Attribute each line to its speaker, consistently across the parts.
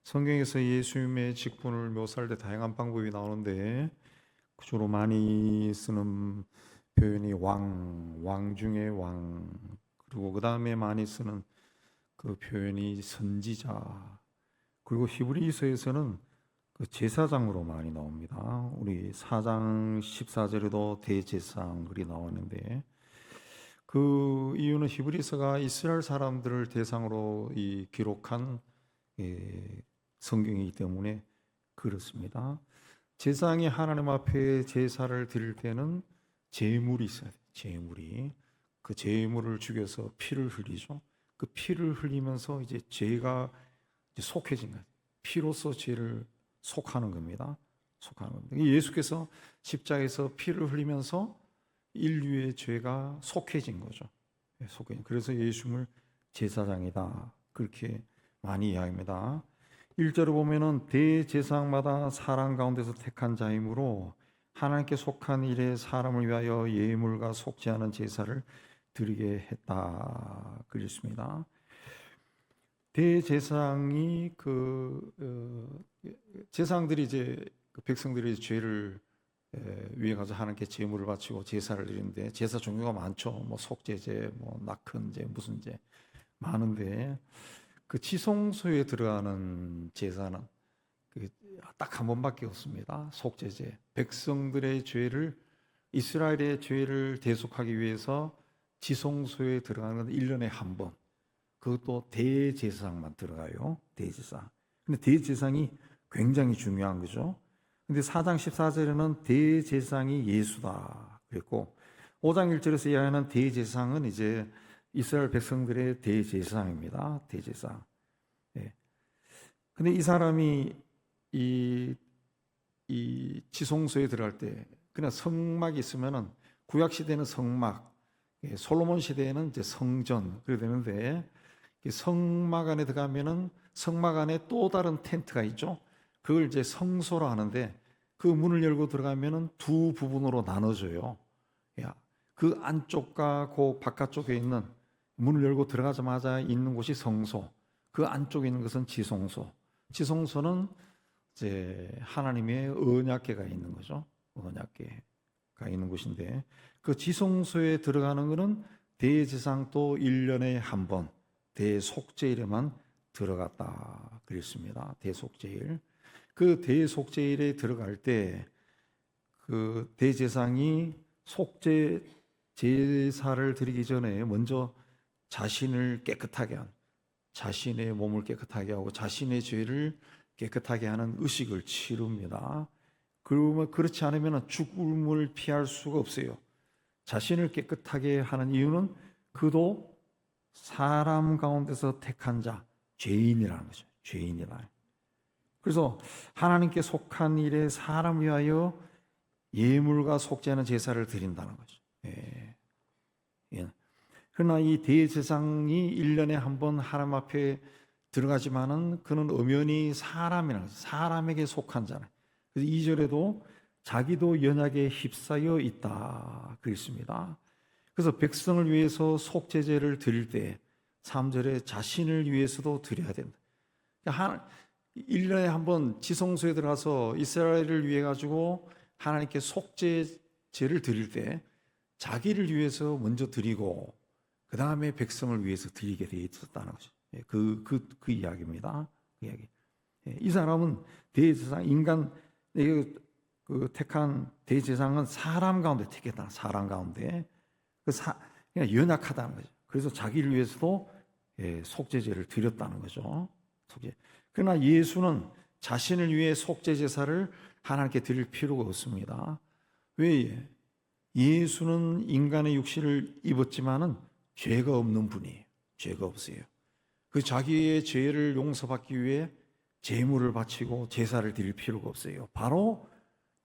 Speaker 1: 성경에서 예수님의 직분을 묘사할 때 다양한 방법이 나오는데 주로 많이 쓰는 표현이 왕 중의 왕, 그리고 그 다음에 많이 쓰는 그 표현이 선지자, 그리고 히브리서에서는 그 제사장으로 많이 나옵니다. 우리 4장 14절에도 대제사장 글이 나오는데, 그 이유는 히브리서가 이스라엘 사람들을 대상으로 기록한 성경이기 때문에 그렇습니다. 제사장이 하나님 앞에 제사를 드릴 때는 제물이 있어야 돼요. 제물이. 그 제물을 죽여서 피를 흘리죠. 그 피를 흘리면서 이제 죄가 이제 속해진 거예요. 피로써 죄를 속하는 겁니다. 속하는 겁니다. 예수께서 십자가에서 피를 흘리면서 인류의 죄가 속해진 거죠. 속해진. 그래서 예수님을 제사장이다, 그렇게 많이 이야기합니다. 1절을 보면은 대제사장마다 사람 가운데서 택한 자이므로 하나님께 속한 일에 사람을 위하여 예물과 속지 않은 제사를 드리게 했다, 그랬습니다. 대제사장이 제사장들이 이제 백성들이 죄를 위에 가서 하나님께 제물을 바치고 제사를 드리는데, 제사 종류가 많죠. 뭐 속죄제, 뭐 낙헌제, 무슨 제 많은데, 그 지성소에 들어가는 제사는 딱 한 번밖에 없습니다. 속죄제. 백성들의 죄를, 이스라엘의 죄를 대속하기 위해서 지성소에 들어가는 1년에 한 번. 그것도 대제사장만 들어가요. 대제사장. 근데 대제사장이 굉장히 중요한 거죠. 근데 4장 14절에는 대제사장이 예수다 그랬고, 5장 1절에서 이야기하는 대제사장은 이제 이스라엘 백성들의 대제사장입니다. 대제사장. 예. 근데 이 사람이 이 지성소에 들어갈 때 그냥 성막이 있으면은, 구약 시대는 성막, 솔로몬 시대에는 이제 성전 그래 되는데, 성막 안에 들어가면은 성막 안에 또 다른 텐트가 있죠. 그걸 이제 성소로 하는데, 그 문을 열고 들어가면은 두 부분으로 나눠져요. 그 안쪽과 그 바깥쪽에 있는, 문을 열고 들어가자마자 있는 곳이 성소, 그 안쪽에 있는 것은 지성소. 지성소는 이제 하나님의 언약궤가 있는 거죠. 언약궤가 있는 곳인데, 그 지성소에 들어가는 것은 대제사장 또 1년에 한 번 대속죄일에만 들어갔다 그랬습니다. 대속죄일. 그 대속죄일에 들어갈 때 그 대제사장이 속죄 제사를 드리기 전에 먼저 자신을 깨끗하게 한, 자신의 몸을 깨끗하게 하고 자신의 죄를 깨끗하게 하는 의식을 치릅니다. 그러면 그렇지 않으면 죽음을 피할 수가 없어요. 자신을 깨끗하게 하는 이유는 그도 사람 가운데서 택한 자, 죄인이라는 거죠. 죄인이다. 그래서 하나님께 속한 일에 사람을 위하여 예물과 속죄하는 제사를 드린다는 거죠. 예. 그러나 이 대제사장이 1년에 한 번 하나님 앞에 들어가지만은 그는 엄연히 사람이라는 거죠. 사람에게 속한 자는. 그래서 2절에도 자기도 연약에 휩싸여 있다 그랬습니다. 그래서 백성을 위해서 속죄제를 드릴 때 3절에 자신을 위해서도 드려야 된다. 그러니까 1년에 한 번 지성소에 들어가서 이스라엘을 위해 가지고 하나님께 속죄제를 드릴 때 자기를 위해서 먼저 드리고 그 다음에 백성을 위해서 드리게 되어 있었다는 거죠. 그 이야기입니다. 그 이야기. 이 사람은 대제사장, 인간, 그 택한 대제사장은 사람 가운데 택했다. 사람 가운데. 그냥 연약하다는 거죠. 그래서 자기를 위해서도 속죄제를 드렸다는 거죠. 그러나 예수는 자신을 위해 속죄제사를 하나님께 드릴 필요가 없습니다. 왜? 예수는 인간의 육신을 입었지만은 죄가 없는 분이에요. 죄가 없어요. 그 자기의 죄를 용서받기 위해 제물을 바치고 제사를 드릴 필요가 없어요. 바로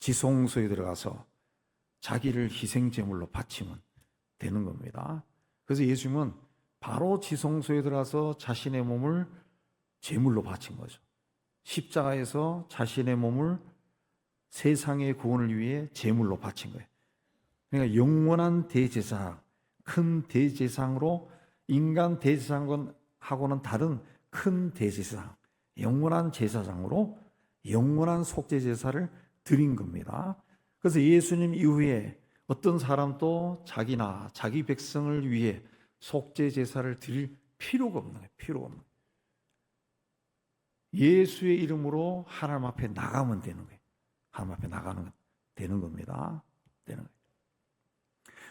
Speaker 1: 지성소에 들어가서 자기를 희생제물로 바치면 되는 겁니다. 그래서 예수님은 바로 지성소에 들어가서 자신의 몸을 제물로 바친 거죠. 십자가에서 자신의 몸을 세상의 구원을 위해 제물로 바친 거예요. 그러니까 영원한 대제사장, 큰 대제사장으로, 인간 대제사장하고는 다른 큰 대제사장, 영원한 제사장으로 영원한 속죄 제사를 드린 겁니다. 그래서 예수님 이후에 어떤 사람도 자기나 자기 백성을 위해 속죄 제사를 드릴 필요가 없는 거예요. 필요가 없는 거예요. 예수의 이름으로 하나님 앞에 나가면 되는 거예요. 하나님 앞에 나가는 되는 겁니다. 되는 거예요.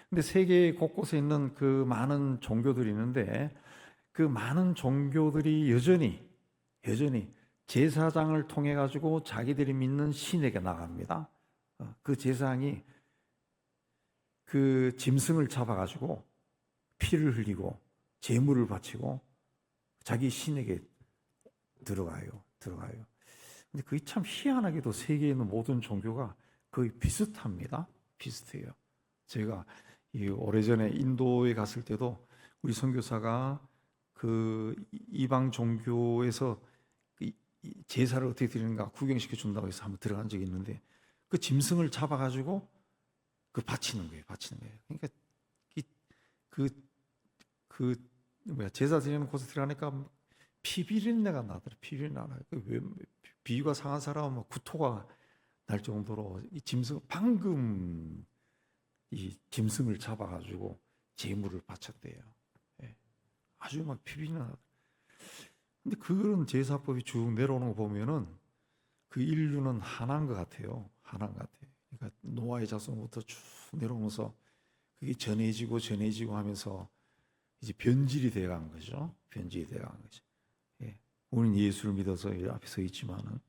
Speaker 1: 근데 세계 곳곳에 있는 그 많은 종교들이 있는데 그 많은 종교들이 여전히 제사장을 통해 가지고 자기들이 믿는 신에게 나갑니다. 그 제사장이 그 짐승을 잡아 가지고 피를 흘리고 제물을 바치고 자기 신에게 들어가요. 근데 그게 참 희한하게도 세계에 있는 모든 종교가 거의 비슷합니다. 비슷해요. 제가 오래전에 인도에 갔을 때도 우리 선교사가 그 이방 종교에서 제사를 어떻게 드리는가 구경시켜 준다고 해서 한번 들어간 적이 있는데 그 짐승을 잡아가지고 그 바치는 거예요. 그러니까 제사 드리는 곳에 들어가니까 피 비린내가 나더라. 비위가 상한 사람은 구토가 날 정도로 이 짐승 방금 이 짐승을 잡아가지고 제물을 바쳤대요. 예. 아주 막 피비린내. 근데 그런 제사법이 쭉 내려오는 거 보면은 그 인류는 하나인 것 같아요. 그러니까 노아의 자손부터 쭉 내려오면서 그게 전해지고 하면서 이제 변질이 돼간 거죠. 예. 우리는 예수를 믿어서 앞에 서 있지만은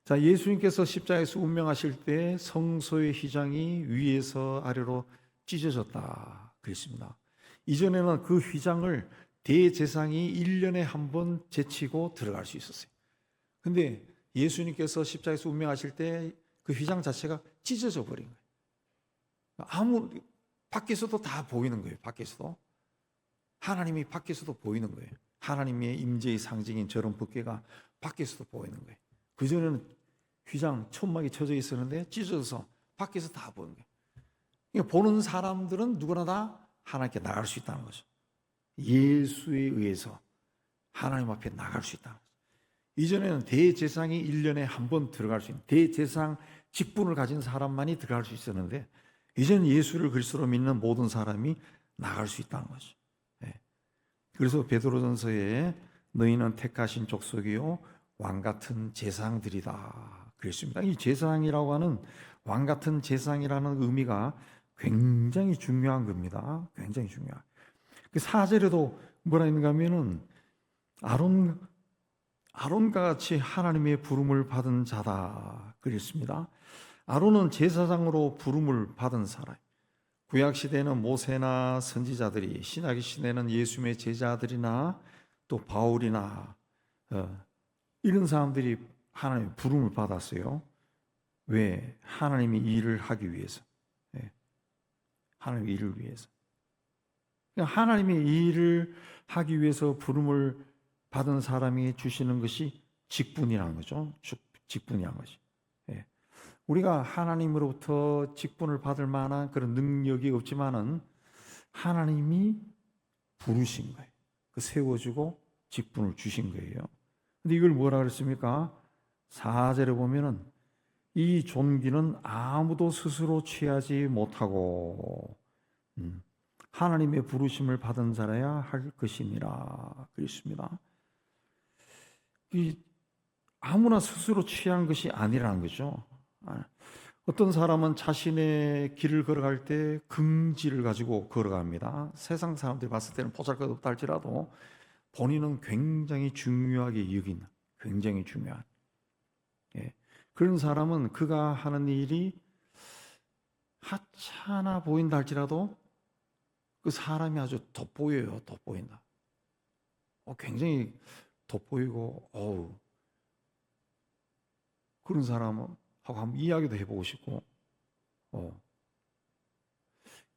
Speaker 1: 자, 예수님께서 십자가에서 운명하실 때 성소의 휘장이 위에서 아래로 찢어졌다 그랬습니다. 이전에는 그 휘장을 대제사장이 1년에 한 번 제치고 들어갈 수 있었어요. 근데 예수님께서 십자가에서 운명하실 때 그 휘장 자체가 찢어져 버린 거예요. 밖에서도 다 보이는 거예요. 하나님이 밖에서도 보이는 거예요. 하나님의 임재의 상징인 저런 법궤가 밖에서도 보이는 거예요. 그전에는 휘장 천막이 쳐져 있었는데 찢어져서 밖에서 다 보이는 거예요. 그러니까 보는 사람들은 누구나 다 하나님께 나갈 수 있다는 거죠. 예수에 의해서 하나님 앞에 나갈 수 있다는 거죠. 이전에는 대제사장이 1년에 한 번 들어갈 수 있는 대제사장 직분을 가진 사람만이 들어갈 수 있었는데 이제는 예수를 그리스도로 믿는 모든 사람이 나갈 수 있다는 거죠. 네. 그래서 베드로전서에 너희는 택하신 족속이요 왕 같은 제사장들이다 그랬습니다. 이 제사장이라고 하는 왕 같은 제사장이라는 의미가 굉장히 중요한 겁니다. 굉장히 중요한. 그 4절에도 뭐라 했는가 하면은 아론과 같이 하나님의 부름을 받은 자다 그랬습니다. 아론은 제사장으로 부름을 받은 사람. 구약 시대에는 모세나 선지자들이, 신약 시대에는 예수님의 제자들이나 또 바울이나 이런 사람들이 하나님의 부름을 받았어요. 왜? 하나님의 일을 하기 위해서. 하나님의 일을 위해서. 하나님의 일을 하기 위해서 부름을 받은 사람이 주시는 것이 직분이라는 거죠. 직분이라는 것이. 우리가 하나님으로부터 직분을 받을 만한 그런 능력이 없지만은 하나님이 부르신 거예요. 그 세워주고 직분을 주신 거예요. 근데 이걸 뭐라 그랬습니까? 4절에 보면은 이 존귀는 아무도 스스로 취하지 못하고 하나님의 부르심을 받은 자라야 할 것이니라 그랬습니다. 이 아무나 스스로 취한 것이 아니라는 거죠. 어떤 사람은 자신의 길을 걸어갈 때 긍지를 가지고 걸어갑니다. 세상 사람들이 봤을 때는 보잘것없다 할지라도 본인은 굉장히 중요하게 여긴, 굉장히 중요한. 그런 사람은 그가 하는 일이 하찮아 보인다 할지라도 그 사람이 아주 돋보여요. 돋보인다. 굉장히 돋보이고 그런 사람하고 한번 이야기도 해보고 싶고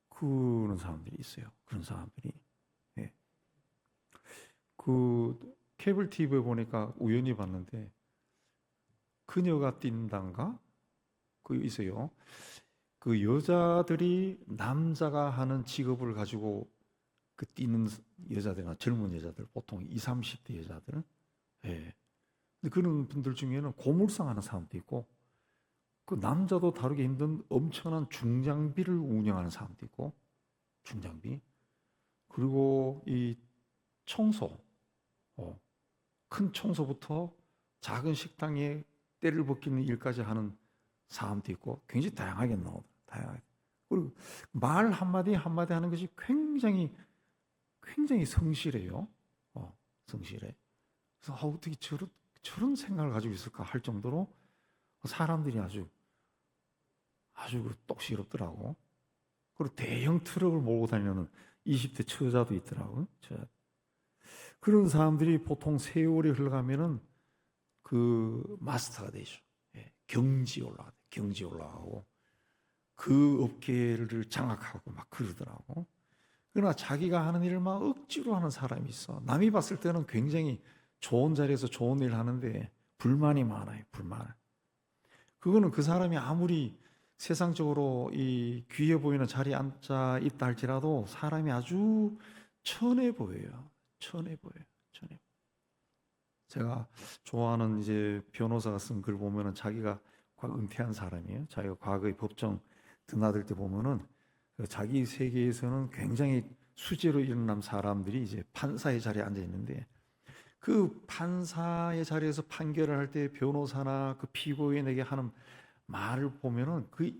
Speaker 1: 그런 사람들이 있어요. 그런 사람들이. 그 케이블 TV에 보니까 우연히 봤는데 그녀가 뛴단가? 그 있어요. 그 여자들이 남자가 하는 직업을 가지고 그 뛰는 여자들이나 젊은 여자들 보통 20, 30대 여자들 근데 그런 분들 중에는 고물상하는 사람도 있고, 그 남자도 다루기 힘든 엄청난 중장비를 운영하는 사람도 있고, 중장비. 그리고 이 청소, 큰 청소부터 작은 식당에 때를 벗기는 일까지 하는 사람도 있고, 굉장히 다양하게 나오더라고요. 다양하게. 그리고 말 한마디 한마디 하는 것이 굉장히 성실해요. 성실해. 그래서 어떻게 저런 생각을 가지고 있을까 할 정도로 사람들이 아주 똑시럽더라고. 그리고 대형 트럭을 몰고 다니는 20대 처자도 있더라고요. 그런 사람들이 보통 세월이 흘러가면은 그 마스터가 되죠. 예, 경지 올라가고 그 업계를 장악하고 막 그러더라고. 그러나 자기가 하는 일을 막 억지로 하는 사람이 있어. 남이 봤을 때는 굉장히 좋은 자리에서 좋은 일을 하는데 불만이 많아요. 불만. 그거는 그 사람이 아무리 세상적으로 이 귀해 보이는 자리에 앉아 있다 할지라도 사람이 아주 천해 보여요. 천해 보여요. 천해. 제가 좋아하는 이제 변호사가 쓴 글 보면은 자기가 은퇴한 사람이에요. 자기가 과거에 법정 드나들 때 보면은 자기 세계에서는 굉장히 수재로 일어난 사람들이 이제 판사의 자리에 앉아 있는데 그 판사의 자리에서 판결을 할 때 변호사나 그 피고인에게 하는 말을 보면은 그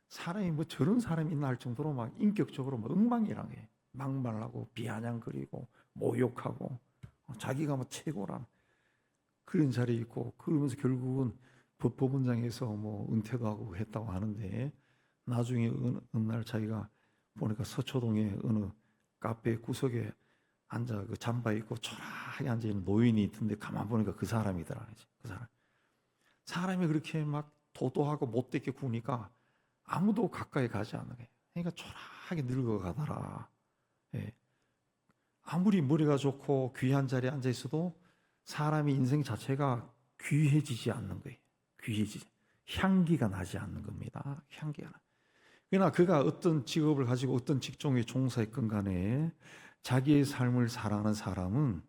Speaker 1: 사람이 뭐 저런 사람이 있나 할 정도로 막 인격적으로 막 엉망이랑해. 막말하고 비아냥거리고 모욕하고 자기가 뭐 최고란 그런 자리에 있고 그러면서 결국은 법원장에서 뭐 은퇴도 하고 했다고 하는데 나중에 어느 날 자기가 보니까 서초동에 어느 카페 구석에 앉아 그 잠바 입고 초라하게 앉아 있는 노인이 있던데 가만 보니까 그 사람이더라. 그 사람이 그렇게 막 도도하고 못되게 구니까 아무도 가까이 가지 않는 거예요. 그러니까 초라하게 늙어가더라. 예. 아무리 머리가 좋고 귀한 자리에 앉아 있어도 사람의 인생 자체가 귀해지지 않는 거예요. 귀해지지. 향기가 나지 않는 겁니다. 향기가 나. 그러나 그가 어떤 직업을 가지고 어떤 직종에 종사했건 간에 자기의 삶을 사랑하는 사람은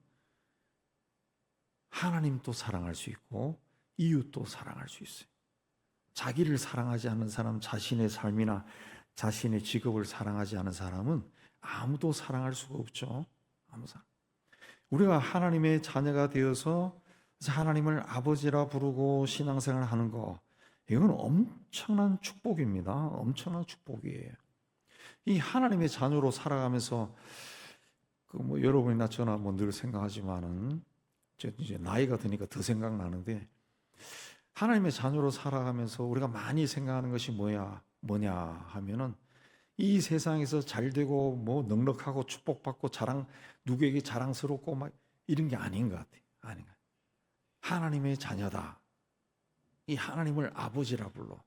Speaker 1: 하나님도 사랑할 수 있고 이웃도 사랑할 수 있어요. 자기를 사랑하지 않는 사람, 자신의 삶이나 자신의 직업을 사랑하지 않은 사람은 아무도 사랑할 수가 없죠. 아무 사람. 우리가 하나님의 자녀가 되어서 하나님을 아버지라 부르고 신앙생활을 하는 거, 이건 엄청난 축복입니다. 엄청난 축복이에요. 이 하나님의 자녀로 살아가면서 그 뭐 여러분이나 저나 뭐 늘 생각하지만은 이제 나이가 드니까 더 생각나는데 하나님의 자녀로 살아가면서 우리가 많이 생각하는 것이 뭐냐 하면은 이 세상에서 잘 되고 뭐 넉넉하고 축복받고 누구에게 자랑스럽고 막 이런 게 아닌 것 같아요. 아닌 것 같아요. 하나님의 자녀다. 이 하나님을 아버지라 불러.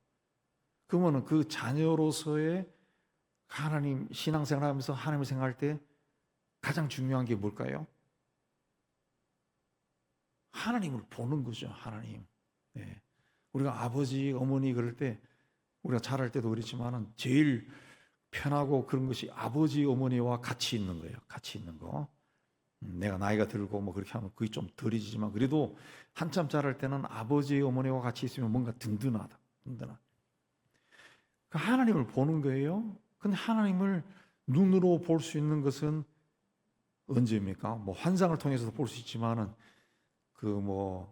Speaker 1: 그러면은 그 자녀로서의 하나님 신앙생활하면서 하나님을 생각할 때 가장 중요한 게 뭘까요? 하나님을 보는 거죠. 하나님. 네. 우리가 아버지, 어머니 그럴 때 우리가 자랄 때도 그렇지만은 제일 편하고 그런 것이 아버지, 어머니와 같이 있는 거예요. 같이 있는 거. 내가 나이가 들고 뭐 그렇게 하면 그게 좀 덜해지지만 그래도 한참 자랄 때는 아버지, 어머니와 같이 있으면 뭔가 든든하다. 든든하다. 그 하나님을 보는 거예요. 근데 하나님을 눈으로 볼 수 있는 것은 언제입니까? 뭐 환상을 통해서도 볼 수 있지만은 그 뭐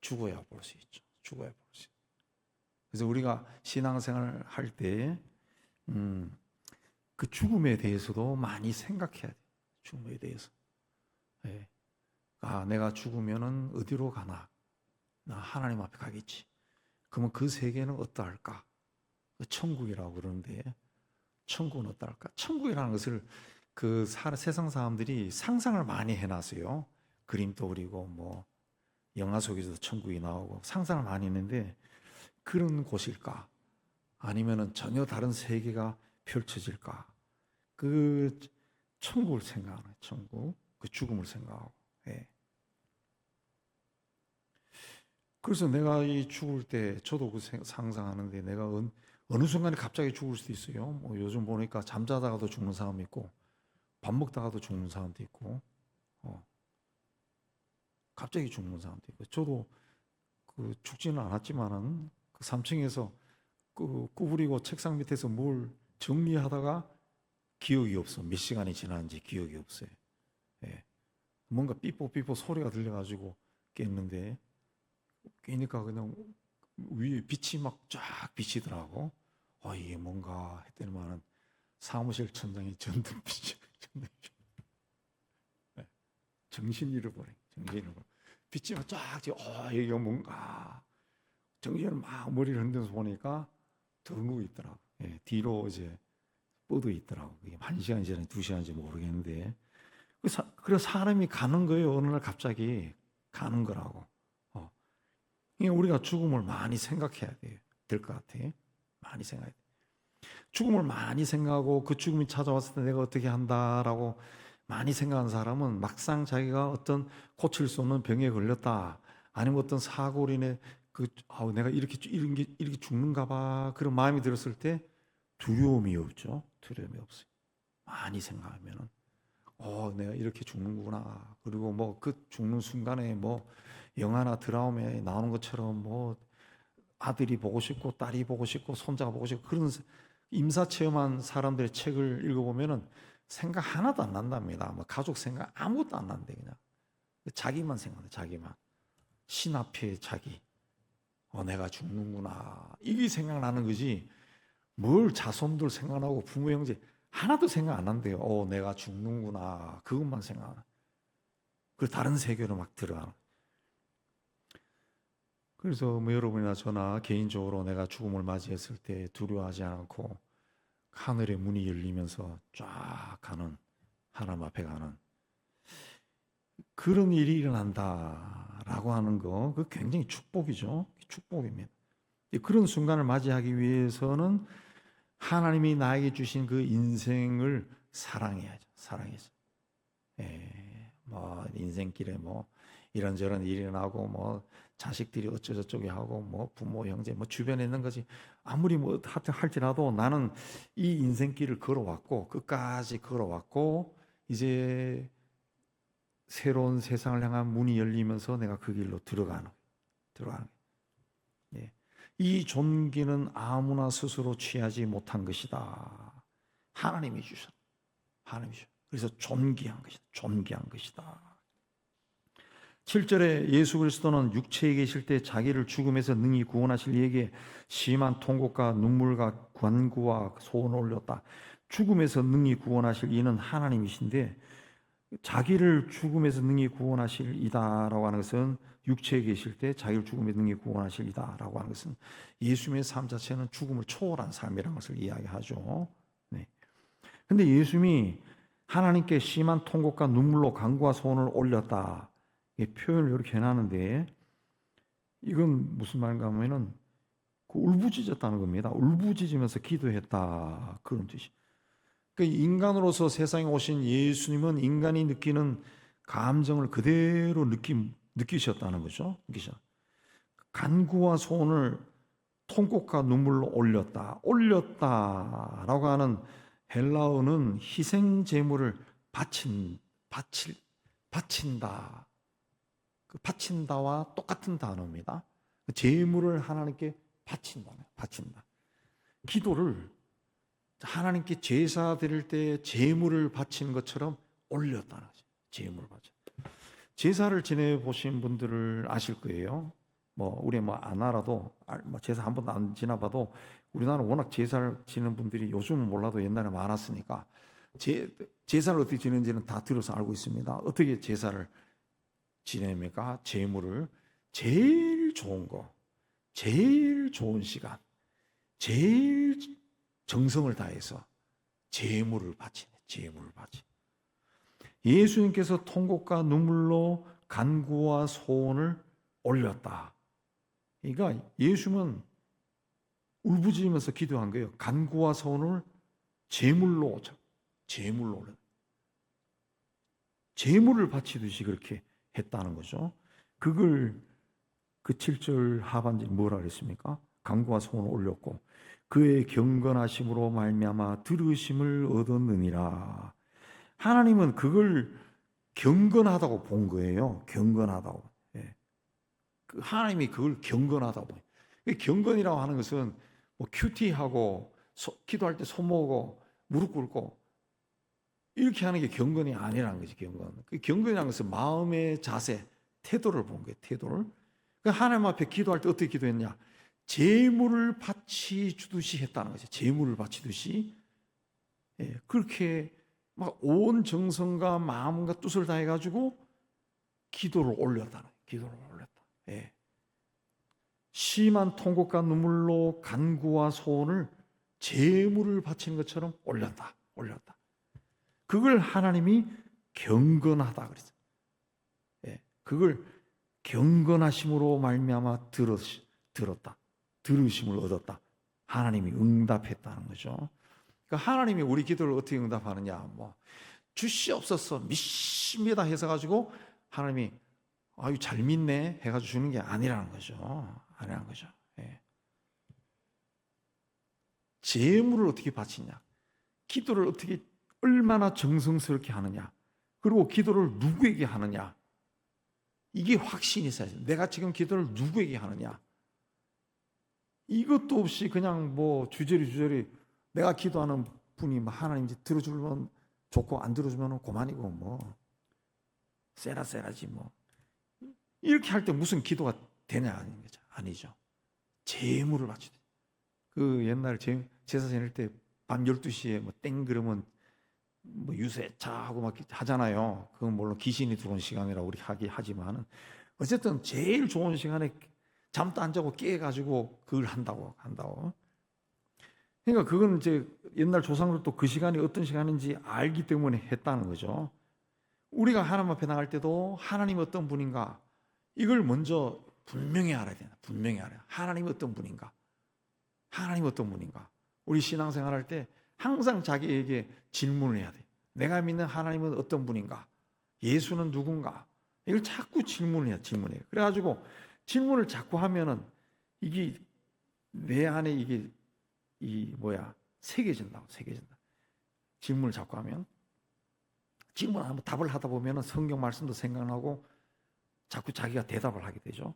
Speaker 1: 죽어야 볼 수 있죠. 죽어야 볼 수 있죠. 그래서 우리가 신앙생활을 할 때 그 죽음에 대해서도 많이 생각해야 돼요. 죽음에 대해서. 예. 아, 내가 죽으면은 어디로 가나? 나 하나님 앞에 가겠지. 그러면 그 세계는 어떠할까? 천국이라고 그러는데 천국은 어떠할까? 천국이라는 것을 그 세상 사람들이 상상을 많이 해놨어요. 그림도 그리고 뭐 영화 속에서도 천국이 나오고 상상을 많이 했는데 그런 곳일까? 아니면은 전혀 다른 세계가 펼쳐질까? 그 천국을 생각하는 천국, 그 죽음을 생각하고. 예. 그래서 내가 이 죽을 때 저도 그 상상하는데 내가 어느 순간에 갑자기 죽을 수도 있어요. 뭐 요즘 보니까 잠자다가도 죽는 사람이 있고 밥 먹다가도 죽는 사람도 있고 갑자기 죽는 사람도 있고, 저도 그 죽지는 않았지만은 그 3층에서 그 구부리고 책상 밑에서 뭘 정리하다가 기억이 없어. 몇 시간이 지났는지 기억이 없어요. 예. 뭔가 삐뽀삐뽀 소리가 들려가지고 깼는데, 깨니까 그냥 위에 빛이 막 쫙 비치더라고. 이게 뭔가 했더니만은 사무실 천장에 전등빛이 예. 정신 잃어버려. 빛이 막 쫙 이게 뭔가 정신을 막 머리를 흔들면서 보니까 덩고 있더라고. 예. 뒤로 이제 뻗어 있더라고. 이게 1시간이 지나 2시간인지 모르겠는데, 그래서 사람이 가는 거예요. 어느 날 갑자기 가는 거라고. 우리가 죽음을 많이 생각해야 될 것 같아. 많이 생각해야 돼. 죽음을 많이 생각하고 그 죽음이 찾아왔을 때 내가 어떻게 한다라고 많이 생각하는 사람은 막상 자기가 어떤 고칠 수 없는 병에 걸렸다, 아니면 어떤 사고로 인해 내가 이렇게 죽는가 봐, 그런 마음이 들었을 때 두려움이 없죠. 두려움이 없어요. 많이 생각하면은 내가 이렇게 죽는구나. 그리고 뭐 그 죽는 순간에 뭐 영화나 드라마에 나오는 것처럼 뭐 아들이 보고 싶고 딸이 보고 싶고 손자가 보고 싶고 그런 임사 체험한 사람들의 책을 읽어보면은 생각 하나도 안 난답니다. 뭐 가족 생각 아무것도 안 난대. 그냥 자기만 생각해. 자기만. 신 앞에 자기. 내가 죽는구나. 이게 생각나는 거지. 뭘 자손들 생각나고 부모 형제 하나도 생각 안 한대요. 내가 죽는구나. 그것만 생각하나. 그 다른 세계로 막 들어가는. 그래서 뭐 여러분이나 저나 개인적으로 내가 죽음을 맞이했을 때 두려워하지 않고 하늘의 문이 열리면서 쫙 가는, 하나님 앞에 가는 그런 일이 일어난다라고 하는 거, 그 굉장히 축복이죠. 축복입니다. 그런 순간을 맞이하기 위해서는 하나님이 나에게 주신 그 인생을 사랑해야죠. 사랑해야죠. 뭐 인생길에 뭐 이런저런 일이 나고 뭐 자식들이 어쩌저쩌게 하고 뭐 부모 형제 뭐 주변에 있는 거지, 아무리 뭐 할지라도 나는 이 인생길을 걸어왔고 끝까지 걸어왔고 이제 새로운 세상을 향한 문이 열리면서 내가 그 길로 들어가는. 예. 이 존귀는 아무나 스스로 취하지 못한 것이다. 하나님이 주셨다. 그래서 존귀한 것이다. 7절에 예수 그리스도는 육체에 계실 때 자기를 죽음에서 능히 구원하실 이에게 심한 통곡과 눈물과 간구와 소원을 올렸다. 죽음에서 능히 구원하실 이는 하나님이신데, 자기를 죽음에서 능히 구원하실 이다라고 하는 것은, 육체에 계실 때 자기를 죽음에서 능히 구원하실 이다라고 하는 것은 예수님의 삶 자체는 죽음을 초월한 삶이라는 것을 이야기하죠. 네. 근데 예수님이 하나님께 심한 통곡과 눈물로 간구와 소원을 올렸다, 표현을 이렇게 해놨는데, 이건 무슨 말인가 하면은 울부짖었다는 겁니다. 울부짖으면서 기도했다, 그런 뜻이. 그러니까 인간으로서 세상에 오신 예수님은 인간이 느끼는 감정을 그대로 느끼셨다는 거죠. 간구와 소원을 통곡과 눈물로 올렸다라고 하는 헬라어는 희생 제물을 바친다. 그 바친다와 똑같은 단어입니다. 제물을 하나님께 바친다. 기도를 하나님께 제사 드릴 때 제물을 바치는 것처럼 올렸다는 거죠. 제물을 바쳐. 제사를 지내 보신 분들을 아실 거예요. 우리 안 알아도 제사 한 번도 안 지나봐도 우리나라 워낙 제사를 지내는 분들이 요즘은 몰라도 옛날에 많았으니까 제사를 어떻게 지내는지는 다 들어서 알고 있습니다. 어떻게 제사를 지냅니까? 제물을 제일 좋은 거, 제일 좋은 시간, 제일 정성을 다해서 제물을 바치네. 예수님께서 통곡과 눈물로 간구와 소원을 올렸다. 그러니까 예수님은 울부짖으면서 기도한 거예요. 간구와 소원을 제물로 올렸다. 제물을 바치듯이 그렇게 했다는 거죠. 그걸 그 7절 하반절에 뭐라 그랬습니까? 간구와 소원을 올렸고 그의 경건하심으로 말미암아 들으심을 얻었느니라. 하나님은 그걸 경건하다고 본 거예요. 경건하다고. 예. 하나님이 그걸 경건하다고 봐요. 경건이라고 하는 것은 뭐 큐티하고 기도할 때 손 모으고 무릎 꿇고 이렇게 하는 게 경건이 아니라는 거지. 경건이라는 것은 마음의 자세, 태도를 본 거예요. 태도를. 하나님 앞에 기도할 때 어떻게 기도했냐? 제물을 바치 주듯이 했다는 거죠. 제물을 바치듯이. 예, 그렇게 막 온 정성과 마음과 뜻을 다해가지고 기도를 올렸다는 거예요. 기도를 올렸다. 예. 심한 통곡과 눈물로 간구와 소원을 제물을 바치는 것처럼 올렸다. 그걸 하나님이 경건하다 그랬어요. 예, 그걸 경건하심으로 말미암아 들었다. 들으심을 얻었다. 하나님이 응답했다는 거죠. 그러니까 하나님이 우리 기도를 어떻게 응답하느냐? 뭐 주시옵소서 믿습니다 해서 가지고 하나님이 아유 잘 믿네 해가지고 주는 게 아니라는 거죠. 아니라는 거죠. 예. 제물을 어떻게 바치냐? 기도를 어떻게 얼마나 정성스럽게 하느냐? 그리고 기도를 누구에게 하느냐? 이게 확신이 있어야 돼요. 내가 지금 기도를 누구에게 하느냐? 이것도 없이 그냥 뭐 주저리 내가 기도하는 분이 뭐 하나님 이제 들어주면 좋고 안 들어주면 고만이고 뭐 세라지 뭐 이렇게 할 때 무슨 기도가 되냐 아닌 거죠. 아니죠. 제물을 바치듯. 그 옛날 제사 지낼 때 밤 12시에 뭐 땡 그러면 뭐 유세차하고 막 하잖아요. 그건 물론 귀신이 들어온 시간이라고 우리 하지만은 어쨌든 제일 좋은 시간에 잠도 안 자고 깨가지고 그걸 한다고. 그러니까 그건 이제 옛날 조상들도 그 시간이 어떤 시간인지 알기 때문에 했다는 거죠. 우리가 하나님 앞에 나갈 때도 하나님이 어떤 분인가 이걸 먼저 분명히 알아야 된다. 분명히 알아야. 하나님이 어떤 분인가. 우리 신앙생활 할 때 항상 자기에게 질문을 해야 돼. 내가 믿는 하나님은 어떤 분인가? 예수는 누군가? 이걸 자꾸 질문해요. 그래가지고 질문을 자꾸 하면은 이게 내 안에 이게 새겨진다. 질문을 자꾸 하면 질문하면 답을 하다 보면은 성경 말씀도 생각나고 자꾸 자기가 대답을 하게 되죠.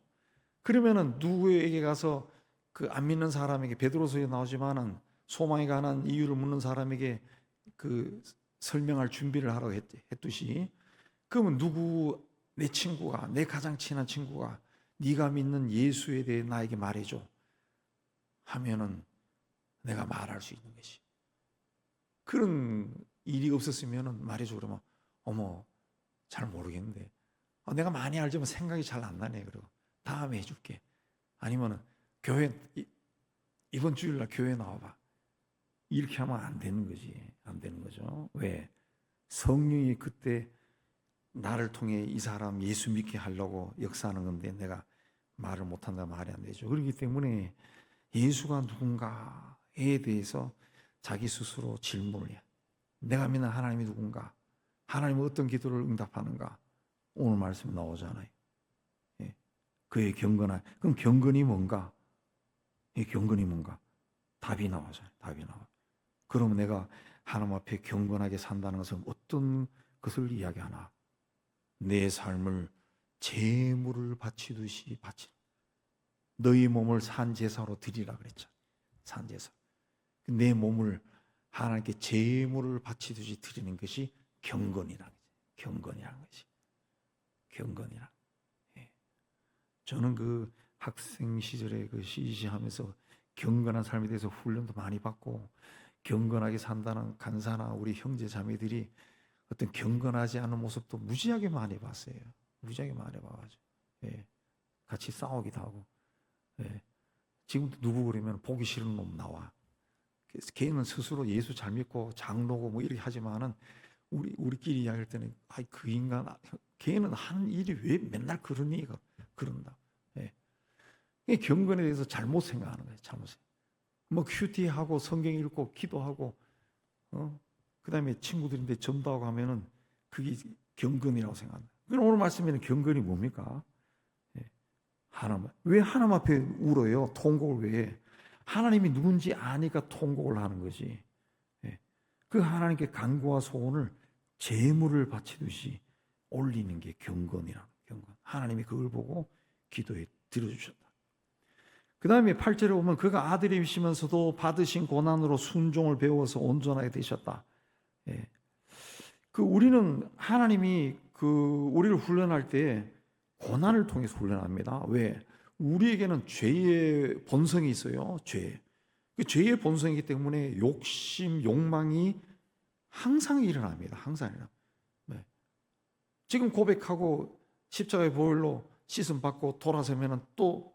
Speaker 1: 그러면은 누구에게 가서 그 안 믿는 사람에게 베드로서에 나오지만은 소망에 관한 이유를 묻는 사람에게 그 설명할 준비를 하라고 했듯이 그러면 내 친구가 내 가장 친한 친구가 네가 믿는 예수에 대해 나에게 말해줘 하면은 내가 말할 수 있는 것이 그런 일이 없었으면은 말해줘 그러면 어머 잘 모르겠는데 내가 많이 알지만 생각이 잘 안 나네 그러고 다음에 해줄게 아니면은 교회 이번 주일날 교회 나와봐 이렇게 하면 안 되는 거죠. 왜? 성령이 그때 나를 통해 이 사람 예수 믿게 하려고 역사하는 건데 내가 말을 못한다 말이 안 되죠. 그렇기 때문에 예수가 누군가에 대해서 자기 스스로 질문을 해요. 내가 믿는 하나님이 누군가? 하나님은 어떤 기도를 응답하는가? 오늘 말씀이 나오잖아요. 예. 그의 경건한 그럼 경건이 뭔가? 경건이 뭔가? 답이 나와요. 그러면 내가 하나님 앞에 경건하게 산다는 것은 어떤 것을 이야기하나? 내 삶을 제물을 바치듯이 너희 몸을 산제사로 드리라 그랬죠. 산제사. 내 몸을 하나님께 제물을 바치듯이 드리는 것이 경건이라는 것이. 경건이라. 예. 저는 그 학생 시절에 그 시시하면서 경건한 삶에 대해서 훈련도 많이 받고 경건하게 산다는 간사나 우리 형제 자매들이 어떤 경건하지 않은 모습도 무지하게 많이 봤어요. 무지하게 많이 봐가지고 예. 같이 싸우기도 하고 예. 지금도 누구 그러면 보기 싫은 놈 나와. 걔는 스스로 예수 잘 믿고 장로고 뭐 이렇게 하지만은 우리끼리 이야기할 때는 그 인간 걔는 하는 일이 왜 맨날 그러니 그런다. 예. 경건에 대해서 잘못 생각하는 거예요. 뭐 큐티하고 성경 읽고 기도하고 그다음에 친구들인데 전도하고 하면은 그게 경건이라고 생각한다. 그럼 오늘 말씀에는 경건이 뭡니까? 예. 왜 하나님 앞에 울어요? 통곡을 왜? 하나님이 누군지 아니까 통곡을 하는 거지. 예. 그 하나님께 간구와 소원을 제물을 바치듯이 올리는 게 경건이라는 경건. 하나님이 그걸 보고 기도에 들어주셨다. 그 다음에 8절에 보면 그가 아들이시면서도 받으신 고난으로 순종을 배워서 온전하게 되셨다. 예. 우리는 하나님이 우리를 훈련할 때 고난을 통해서 훈련합니다. 왜? 우리에게는 죄의 본성이 있어요. 죄의 본성이기 때문에 욕심, 욕망이 항상 일어납니다. 항상 일어납니다. 네. 지금 고백하고 십자가의 보혈로 씻음 받고 돌아서면은 또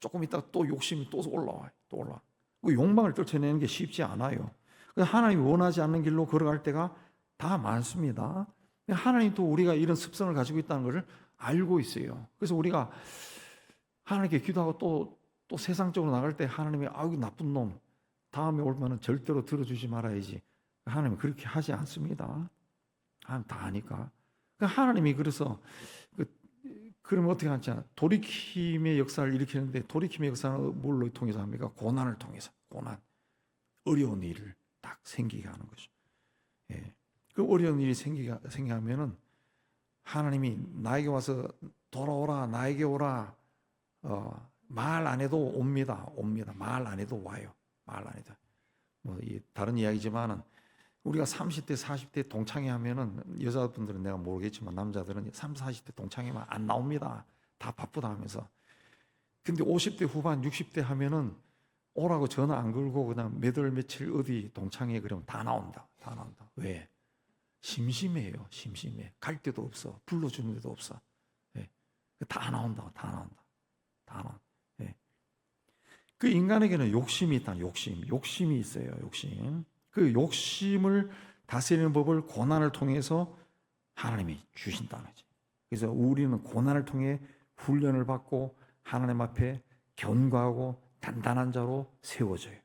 Speaker 1: 조금 있다가 또 욕심이 또 올라와요. 또 올라와. 그 욕망을 떨쳐내는 게 쉽지 않아요. 하나님이 원하지 않는 길로 걸어갈 때가 다 많습니다. 하나님도 우리가 이런 습성을 가지고 있다는 것을 알고 있어요. 그래서 우리가 하나님께 기도하고 또 세상적으로 나갈 때 하나님이 아우 나쁜 놈 다음에 올면은 절대로 들어주지 말아야지. 하나님은 그렇게 하지 않습니다. 하나님 다 아니까. 하나님이 그래서 그러면 어떻게 하냐? 돌이킴의 역사를 일으키는데 돌이킴의 역사는 뭘로 통해서 합니까? 고난을 통해서. 고난, 어려운 일을 딱 생기게 하는 거죠. 예. 그 어려운 일이 생기게 하면은 하나님이 나에게 와서 돌아오라, 나에게 오라. 말 안 해도 옵니다. 말 안 해도 와요. 말 안 해도. 다른 이야기지만은 우리가 30대, 40대 동창회 하면은 여자분들은 내가 모르겠지만 남자들은 30, 40대 동창회만 안 나옵니다. 다 바쁘다 하면서. 근데 50대 후반, 60대 하면은 오라고 전화 안 걸고 그냥 몇 월 며칠 어디 동창회 그러면 다 나온다. 왜? 심심해요. 심심해. 갈 데도 없어. 불러주는 데도 없어. 예. 다 나온다. 예. 그 인간에게는 욕심이 있다. 욕심이 있어요. 욕심. 그 욕심을 다스리는 법을 고난을 통해서 하나님이 주신다는 거지. 그래서 우리는 고난을 통해 훈련을 받고 하나님 앞에 견고하고 단단한 자로 세워져요.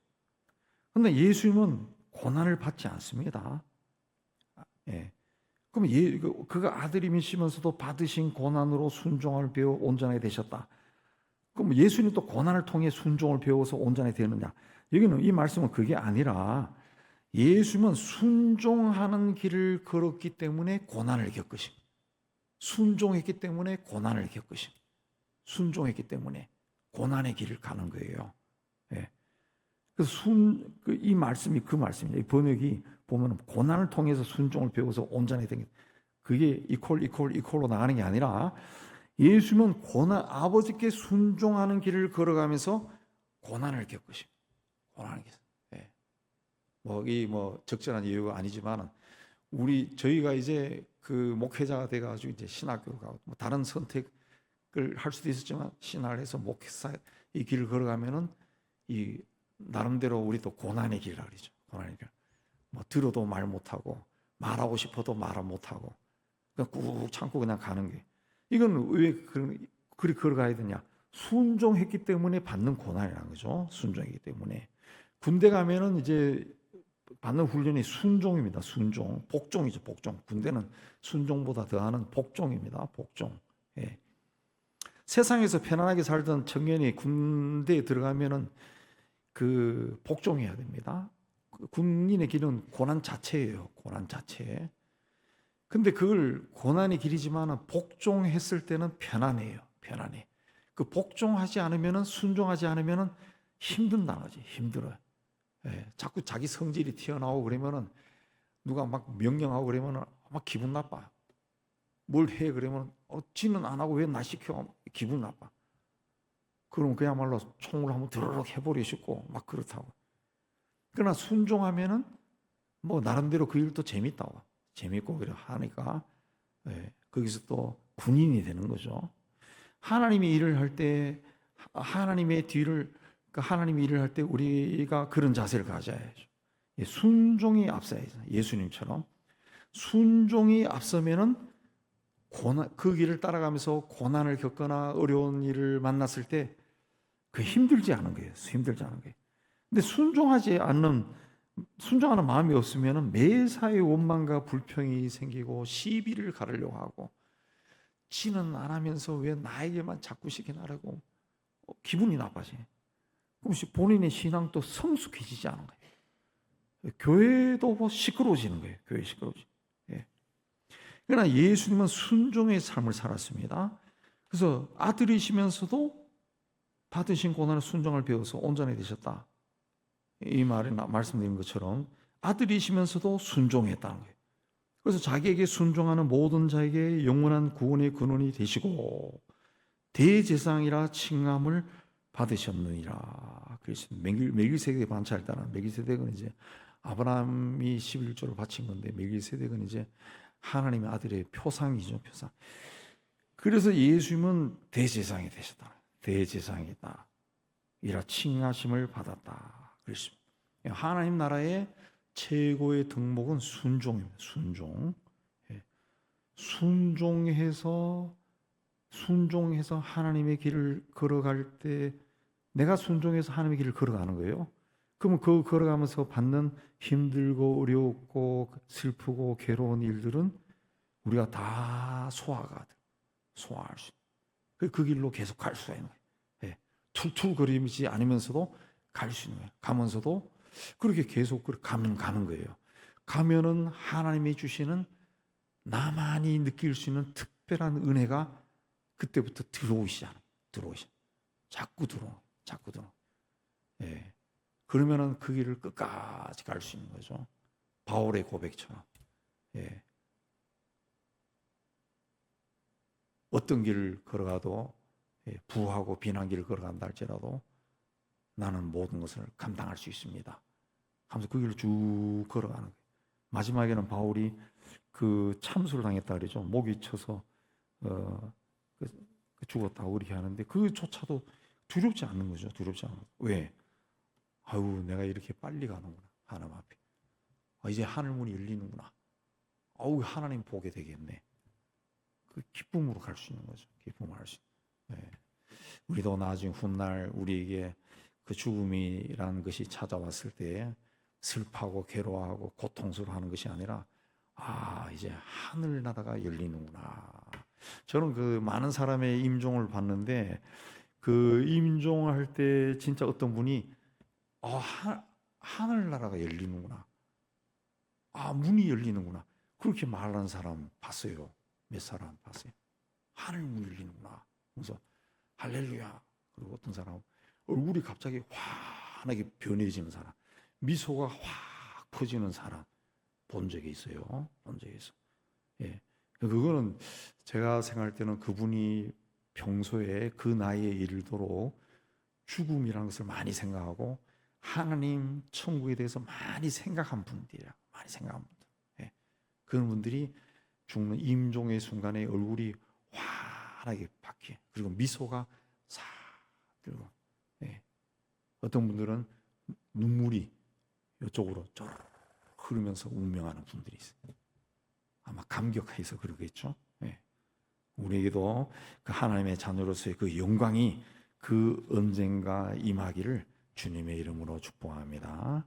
Speaker 1: 그런데 예수님은 고난을 받지 않습니다. 예. 그럼 그가 아들이시면서도 받으신 고난으로 순종을 배워 온전하게 되셨다. 그럼 예수님도 고난을 통해 순종을 배워서 온전하게 되느냐? 여기는 이 말씀은 그게 아니라 예수님은 순종하는 길을 걸었기 때문에 고난을 겪으심. 순종했기 때문에 고난을 겪으심. 순종했기 때문에 고난의 길을 가는 거예요. 예. 그래서 이 말씀이 그 말씀이에요. 이 번역이 보면 고난을 통해서 순종을 배워서 온전히 된 게 그게 이퀄로 나가는 게 아니라 예수님은 아버지께 순종하는 길을 걸어가면서 고난을 겪으심. 고난을 겪으심. 적절한 이유가 아니지만 저희가 이제 그 목회자가 돼가지고 이제 신학교를 가고 다른 선택을 할 수도 있었지만 신학을 해서 목회사 이 길을 걸어가면은 이 나름대로 우리도 고난의 길이라 그러죠. 고난의 길. 들어도 말 못하고 말하고 싶어도 말 못하고 그냥 꾹 참고 그냥 가는 게 이건 왜 그리 걸어가야 되냐? 순종했기 때문에 받는 고난이라는 거죠. 순종이기 때문에 군대 가면은 이제 받는 훈련이 순종입니다. 순종, 복종이죠. 복종. 군대는 순종보다 더하는 복종입니다. 복종. 예. 세상에서 편안하게 살던 청년이 군대에 들어가면은 그 복종해야 됩니다. 군인의 길은 고난 자체예요. 고난 자체. 근데 그걸 고난의 길이지만 복종했을 때는 편안해요. 편안해. 그 복종하지 않으면은 순종하지 않으면은 힘든다는 거지. 힘들어요. 예, 자꾸 자기 성질이 튀어나오고 그러면은 누가 막 명령하고 그러면은 막 기분 나빠. 뭘 해 그러면 지는 안 하고 왜 나 시켜? 기분 나빠. 그럼 그야말로 총을 한번 드르륵 해버리고 싶고 막 그렇다고. 그러나 순종하면은 나름대로 그 일도 재밌다고. 재밌고 그래 하니까 거기서 또 군인이 되는 거죠. 하나님이 일을 할 때 하나님의 뒤를 하나님이 일을 할 때 우리가 그런 자세를 가져야죠. 순종이 앞서야죠. 예수님처럼 순종이 앞서면은 그 길을 따라가면서 고난을 겪거나 어려운 일을 만났을 때 그 힘들지 않은 거예요. 힘들지 않은 거예요. 근데 순종하는 마음이 없으면은 매사에 원망과 불평이 생기고 시비를 가르려고 하고 지는 안 하면서 왜 나에게만 자꾸 시키나라고 기분이 나빠지. 그럼 본인의 신앙도 성숙해지지 않은 거예요. 교회도 시끄러워지는 거예요. 교회 시끄러워지. 예. 그러나 예수님은 순종의 삶을 살았습니다. 그래서 아들이시면서도 받으신 고난의 순종을 배워서 온전해지셨다. 이 말이 말씀드린 것처럼 아들이시면서도 순종했다는 거예요. 그래서 자기에게 순종하는 모든 자에게 영원한 구원의 근원이 되시고 대제사장이라 칭함을 받으셨느니라. 그래서 멜기세덱의 반차를 따라 멜기세덱은 이제 아브라함이 11조를 바친 건데 멜기세덱은 이제 하나님의 아들의 표상이죠, 표상. 그래서 예수님은 대제사장이 되셨다. 대제사장이다. 이라 칭하심을 받았다. 그랬습니다. 하나님 나라의 최고의 덕목은 순종입니다. 순종. 순종해서 하나님의 길을 걸어갈 때 내가 순종해서 하나님의 길을 걸어가는 거예요. 그러면 그 걸어가면서 받는 힘들고 어렵고 슬프고 괴로운 일들은 우리가 다 소화할 수 있는 그 길로 계속 갈 수가 있는 거예요. 툴툴거리지 않으면서도 갈 수 있는 거예요. 가면서도 그렇게 계속 가는 거예요. 가면은 하나님이 주시는 나만이 느낄 수 있는 특별한 은혜가 그때부터 들어오시잖아요. 자꾸 들어오. 예. 그러면은 그 길을 끝까지 갈 수 있는 거죠. 바울의 고백처럼. 예. 어떤 길을 걸어가도 부하고 비난길을 걸어간다 할지라도 나는 모든 것을 감당할 수 있습니다. 하면서 그 길을 쭉 걸어가는 거예요. 마지막에는 바울이 그 참수를 당했다 그러죠. 목이 쳐서 죽었다고 그렇게 하는데 그조차도 두렵지 않는 거죠. 두렵지 않는 거죠. 왜? 아유, 내가 이렇게 빨리 가는구나. 하나님 앞에. 이제 하늘문이 열리는구나. 아우, 하나님 보게 되겠네. 그 기쁨으로 갈 수 있는 거죠. 기쁨을 할 수 있는. 네. 우리도 나중에 훗날 우리에게 그 죽음이라는 것이 찾아왔을 때 슬퍼하고 괴로워하고 고통스러워하는 것이 아니라 이제 하늘나라가 열리는구나. 저는 그 많은 사람의 임종을 봤는데 그 임종할 때 진짜 어떤 분이 하늘나라가 열리는구나. 문이 열리는구나. 그렇게 말하는 사람 봤어요. 몇 사람 봤어요. 하늘문이 열리는구나. 그래서 할렐루야. 그리고 어떤 사람 얼굴이 갑자기 환하게 변해지는 사람, 미소가 확 퍼지는 사람 본 적이 있어요. 본 적이 있어. 예. 그거는 제가 생각할 때는 그분이 평소에 그 나이에 이르도록 죽음이라는 것을 많이 생각하고 하나님 천국에 대해서 많이 생각한 분들이야. 많이 생각한 분들. 예. 그런 분들이 죽는 임종의 순간에 얼굴이 환하게 바뀌어. 그리고 미소가 싹 들고. 예. 어떤 분들은 눈물이 이쪽으로 쭉 흐르면서 운명하는 분들이 있어요. 아마 감격해서 그러겠죠. 예. 우리에게도 그 하나님의 자녀로서의 그 영광이 그 언젠가 임하기를 주님의 이름으로 축복합니다.